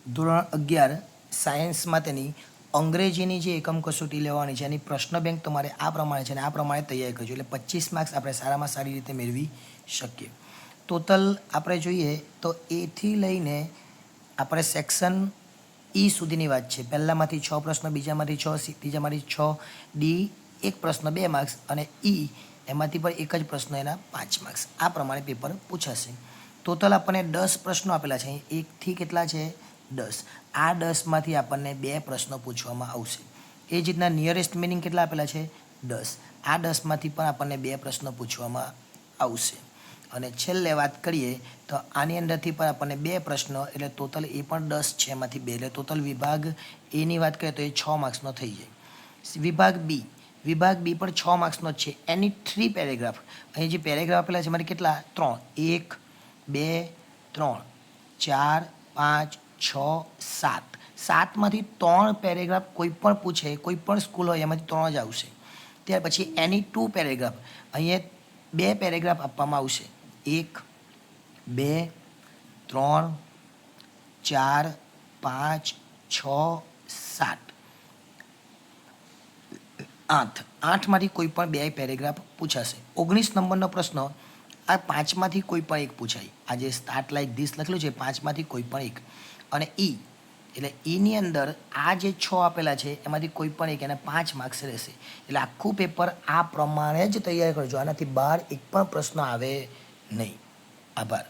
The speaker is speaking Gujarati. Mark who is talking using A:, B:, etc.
A: ધોરણ 11 સાયન્સમાં તેની અંગ્રેજીની જે એકમ કસોટી લેવાની છે એની પ્રશ્ન બેંક તમારે આ પ્રમાણે છે અને આ પ્રમાણે તૈયાર કરજો એટલે 25 માર્ક્સ આપણે સારામાં સારી રીતે મેળવી શકીએ. ટોટલ આપણે જોઈએ તો એથી લઈને આપણે સેક્શન ઈ સુધીની વાત છે. પહેલામાંથી 6 પ્રશ્ન, બીજામાંથી 6, ત્રીજામાંથી 6, ડી એક પ્રશ્ન 2 માર્ક્સ અને ઈ એમાંથી પણ એક જ પ્રશ્ન એના 5 માર્ક્સ. આ પ્રમાણે પેપર પૂછાશે. ટોટલ આપણને 10 પ્રશ્નો આપેલા છે. એકથી કેટલા છે? 10. આ 10માંથી આપણને 2 પ્રશ્નો પૂછવામાં આવશે. એ જ રીતના નિયરેસ્ટ મિનિંગ કેટલા આપેલા છે? 10. આ 10માંથી પણ આપણને 2 પ્રશ્નો પૂછવામાં આવશે. અને છેલ્લે વાત કરીએ તો આની અંદરથી પણ આપણને 2 પ્રશ્નો એટલે ટોટલ એ પણ 10 છે, એમાંથી 2 એટલે ટોટલ વિભાગ એની વાત કરીએ તો એ 6 માર્ક્સનો થઈ જાય. વિભાગ બી પણ 6 માર્ક્સનો જ છે. એની 3 પેરેગ્રાફ, અહીં જે પેરેગ્રાફ આપેલા છે એમાંથી કેટલા? 3. 1, 2, 3, 4, 5, 6, 7. 7માંથી 3 પેરેગ્રાફ કોઈ પણ પૂછે, કોઈ પણ સ્કૂલ હોય એમાંથી 3 જ આવશે. ત્યાર પછી એની 2 પેરેગ્રાફ, અહીંયા 2 પેરેગ્રાફ આપવામાં આવશે. 1, 2, 3, 4, 5, 6, 7, 8. 8માંથી કોઈ પણ 2 પેરેગ્રાફ પૂછાશે. 19 નંબરનો પ્રશ્ન આ 5માંથી કોઈ પણ એક પૂછાય. આ જે સ્ટાર્ટ લાઈક ધીસ લખેલું છે 5માંથી કોઈ પણ એક. અને ઈ એટલે ઈની અંદર આ જે 6 આપેલા છે એમાંથી કોઈ પણ એક, એને 5 માર્ક્સ રહેશે. એટલે આખું પેપર આ પ્રમાણે જ તૈયાર કરજો. આનાથી બહાર એક પણ પ્રશ્ન આવે નહીં. આભાર.